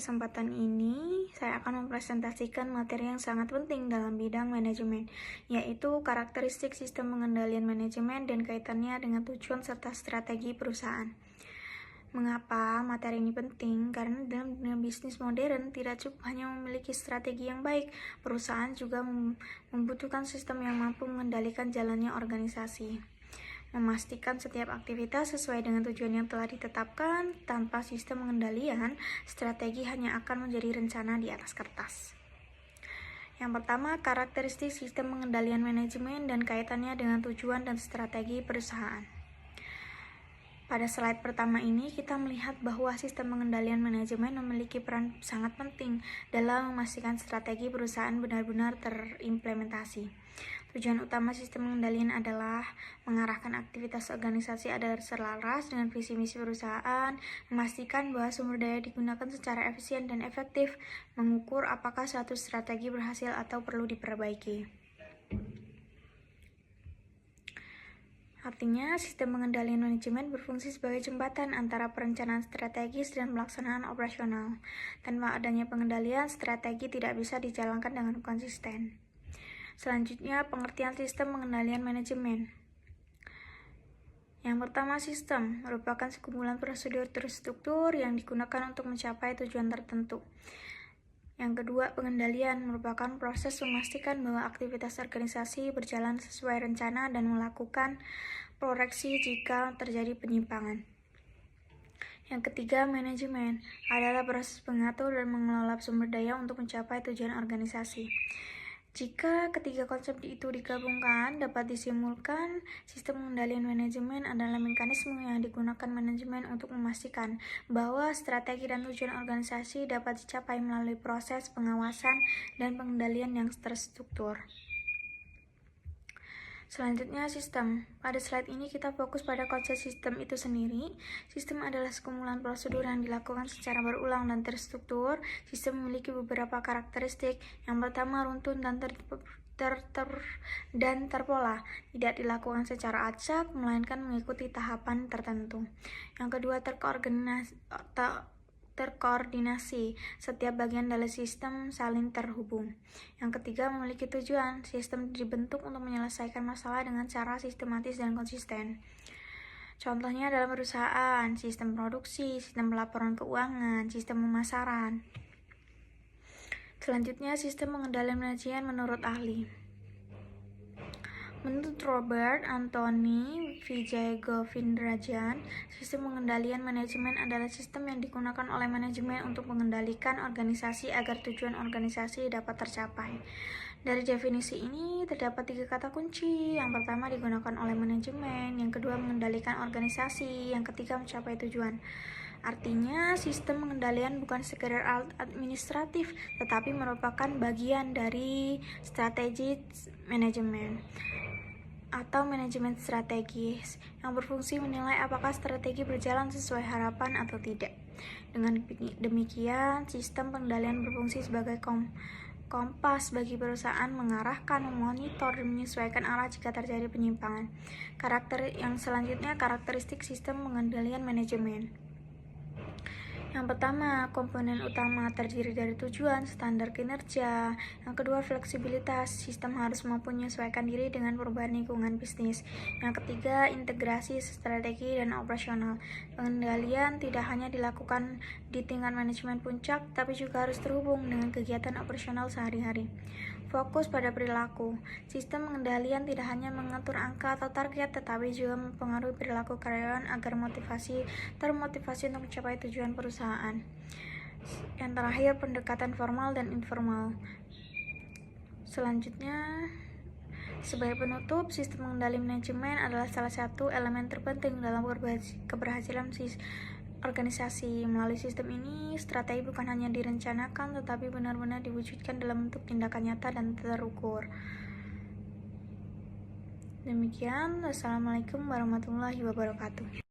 kesempatan ini, saya akan mempresentasikan materi yang sangat penting dalam bidang manajemen, yaitu karakteristik sistem pengendalian manajemen dan kaitannya dengan tujuan serta strategi perusahaan. Mengapa materi ini penting? Karena dalam dunia bisnis modern, tidak cukup hanya memiliki strategi yang baik, perusahaan juga membutuhkan sistem yang mampu mengendalikan jalannya organisasi. Memastikan setiap aktivitas sesuai dengan tujuan yang telah ditetapkan. Tanpa sistem pengendalian, strategi hanya akan menjadi rencana di atas kertas. Yang pertama, karakteristik sistem pengendalian manajemen dan kaitannya dengan tujuan dan strategi perusahaan. Pada slide pertama ini, kita melihat bahwa sistem pengendalian manajemen memiliki peran sangat penting dalam memastikan strategi perusahaan benar-benar terimplementasi. Tujuan utama sistem pengendalian adalah mengarahkan aktivitas organisasi agar selaras dengan visi misi perusahaan, memastikan bahwa sumber daya digunakan secara efisien dan efektif, mengukur apakah suatu strategi berhasil atau perlu diperbaiki. Artinya, sistem pengendalian manajemen berfungsi sebagai jembatan antara perencanaan strategis dan pelaksanaan operasional. Tanpa adanya pengendalian, strategi tidak bisa dijalankan dengan konsisten. Selanjutnya, pengertian sistem pengendalian manajemen. Yang pertama, sistem merupakan sekumpulan prosedur terstruktur yang digunakan untuk mencapai tujuan tertentu. Yang kedua, pengendalian merupakan proses memastikan bahwa aktivitas organisasi berjalan sesuai rencana dan melakukan koreksi jika terjadi penyimpangan. Yang ketiga, manajemen adalah proses mengatur dan mengelola sumber daya untuk mencapai tujuan organisasi. Jika ketiga konsep itu digabungkan, dapat disimpulkan sistem pengendalian manajemen adalah mekanisme yang digunakan manajemen untuk memastikan bahwa strategi dan tujuan organisasi dapat dicapai melalui proses pengawasan dan pengendalian yang terstruktur. Selanjutnya, sistem. Pada slide ini kita fokus pada konsep sistem itu sendiri. Sistem adalah sekumpulan prosedur yang dilakukan secara berulang dan terstruktur. Sistem memiliki beberapa karakteristik. Yang pertama, runtun dan terpola. Tidak dilakukan secara acak, melainkan mengikuti tahapan tertentu. Yang kedua, terkoordinasi. Setiap bagian dari sistem saling terhubung. Yang ketiga, memiliki tujuan. Sistem dibentuk untuk menyelesaikan masalah dengan cara sistematis dan konsisten. Contohnya dalam perusahaan, sistem produksi, sistem pelaporan keuangan, sistem pemasaran. Selanjutnya, sistem pengendalian manajemen menurut ahli. Menurut Robert Anthony Wijayagovindrajan, sistem pengendalian manajemen adalah sistem yang digunakan oleh manajemen untuk mengendalikan organisasi agar tujuan organisasi dapat tercapai. Dari definisi ini terdapat 3 kata kunci. Yang pertama, digunakan oleh manajemen. Yang kedua, mengendalikan organisasi. Yang ketiga, mencapai tujuan. Artinya, sistem pengendalian bukan sekedar alat administratif, tetapi merupakan bagian dari strategi manajemen atau manajemen strategis yang berfungsi menilai apakah strategi berjalan sesuai harapan atau tidak. Dengan demikian, sistem pengendalian berfungsi sebagai kompas bagi perusahaan mengarahkan, memonitor, dan menyesuaikan arah jika terjadi penyimpangan. Karakteristik sistem pengendalian manajemen. Yang pertama, komponen utama terdiri dari tujuan, standar kinerja. Yang kedua, fleksibilitas. Sistem harus mampu menyesuaikan diri dengan perubahan lingkungan bisnis. Yang ketiga, integrasi strategi dan operasional. Pengendalian tidak hanya dilakukan di tingkat manajemen puncak, tapi juga harus terhubung dengan kegiatan operasional sehari-hari. Fokus pada perilaku. Sistem pengendalian tidak hanya mengatur angka atau target, tetapi juga mempengaruhi perilaku karyawan agar termotivasi untuk mencapai tujuan perusahaan. Yang terakhir, pendekatan formal dan informal. Selanjutnya, sebagai penutup, sistem pengendalian manajemen adalah salah satu elemen terpenting dalam keberhasilan organisasi. Melalui sistem ini, strategi bukan hanya direncanakan, tetapi benar-benar diwujudkan dalam bentuk tindakan nyata dan terukur. Demikian, wassalamualaikum warahmatullahi wabarakatuh.